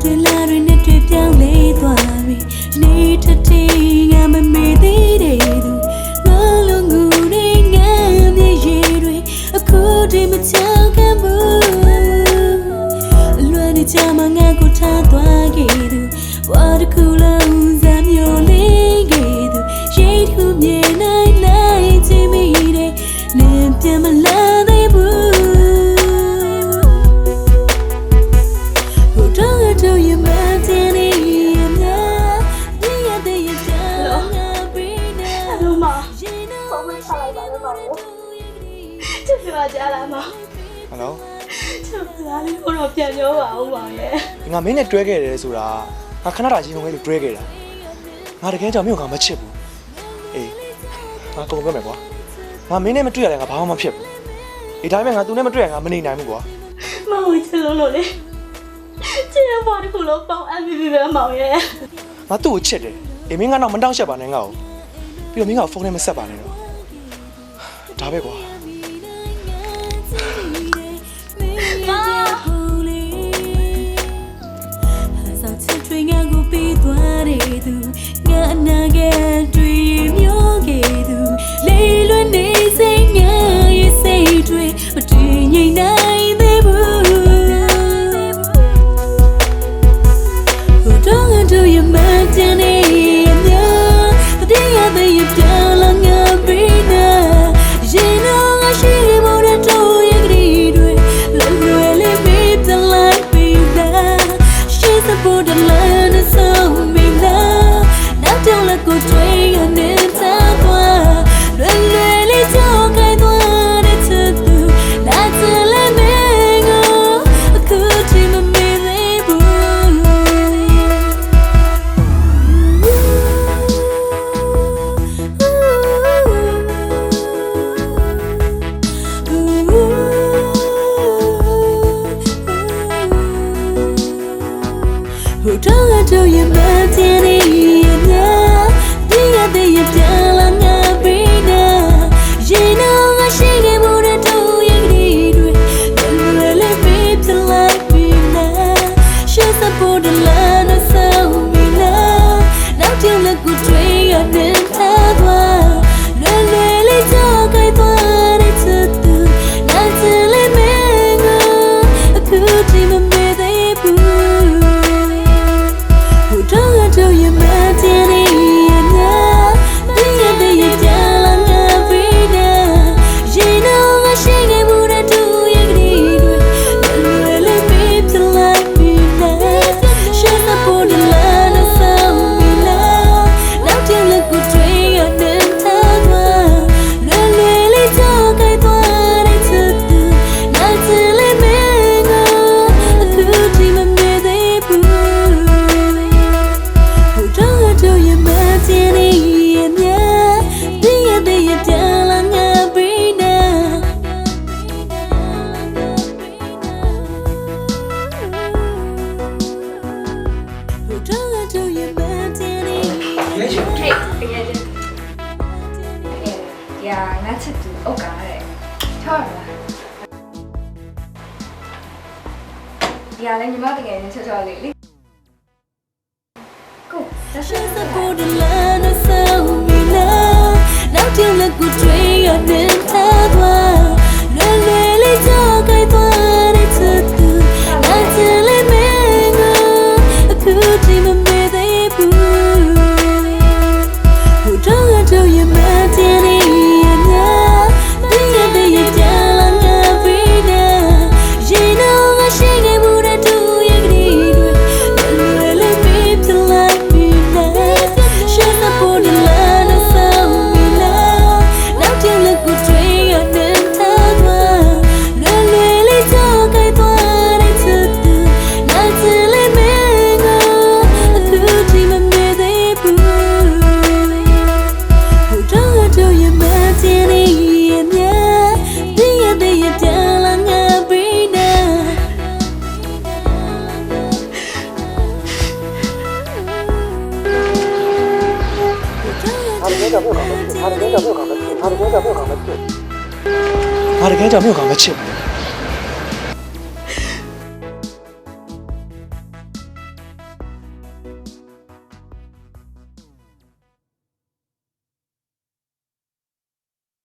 တွေလာတွေနဲ့တွေပြောင်းလဲသွားပြီနေထတီငါမမေ့သေးတဲ့သူငါလုံးငူနေငါမြေရေတွေအခုတည်းမချမ်းဘူးအလွန်ကြမှာငါကိုထားသွားခဲ့သူဘဝတစ်ခုလုံးစမ်းမျိုးလေးခဲ့သူရိတ်ခုမြင်နိုင်လိုက်ချင်မိတဲ့နေပြန်မလာသေးဘူးဟိုတော့တော့ရမတင်နေမြာဒီရတဲ့ရတဲ့ငါပြီးနေလို့မဖုန်းလေးဆက်လိုက်ပါလို့ပါလို့ချစ်ပြကြလားမဟယ်လိုချစ်ပြလေးကိုတော့ပြန်ပြောပါဦးပါရဲ့ငါမင်းနဲ့တွဲခဲ့တယ်ဆိုတာငါခဏတာချင်းလုံးလေးတွဲခဲ့တာငါတကယ်ကြောင့်မြို့ကမချစ်ဘူးအေးငါကုန်ပြောမယ်ကွာငါမင်းနဲ့မတွေ့ရတယ်ငါဘာမှမဖြစ်ဘူးဒီတိုင်းပဲငါသူနဲ့မတွေ့ရငါမနေနိုင်ဘူးကွာမဟုတ်ချစ်လို့လေချစ်ရပါတခုလုံးပေါင်း MVP ပဲမောင်ရဲ့ငါသူ့ကိုချစ်တယ်အေးမင်းကတော့မတောင့်ရှက်ပါနဲ့ငါ့ကိုပြီးတော့မင်းကဖုန်းနဲ့မဆက်ပါနဲ့တော့ဒါပဲကွာငါကိုပေးသွားတဲ့သူငါအနာကတွေ့မျိုးခဲ့သူလေးလွတ်နေစိတ်ငါရဲ့စိတ်တွေမတည်ငြိမ်နိုင်သေးဘူးဟိုတော့ငါတို့ရမတန်နေမြာတည်းရတဲ့ရပြောင်းလာငါပြီးနာရင်တော့ငါရှိဖို့တော့ရကလေးတွေလွယ်လွယ်လေးပေးတယ်လိုက်ပြီးနာရှိစဖို့တယ်ကိုတွေ့ရနေတာကွာလွယ်လွယ်လေးကြောက်ခိုင်းသွားတဲ့သူလာချင်လဲမင်းကိုအခုချိန်မမေ့သေးဘူးဟိုတော့ရမတင်နေငါချစ်သူအုတ်ကားတဲ့ထောက်ရလားဒီကလည်းညီမတကယ်နဲ့ချောချောလေးလေကိုလက်ရှိစကိုဒလာနဆောမီလာနောက်ကျလက်ကိုတွေ့ရနေတာကွာလွယ်လွယ်လေးကြောက်ခိုင်းသွားတဲ့သူလာချင်လဲမင်းကိုအခုချိန်မမေ့သေးဘူးဟိုတော့ရမတင်နေငါတကယ်ကြောင့်မြို့ကမချစ်ဘူး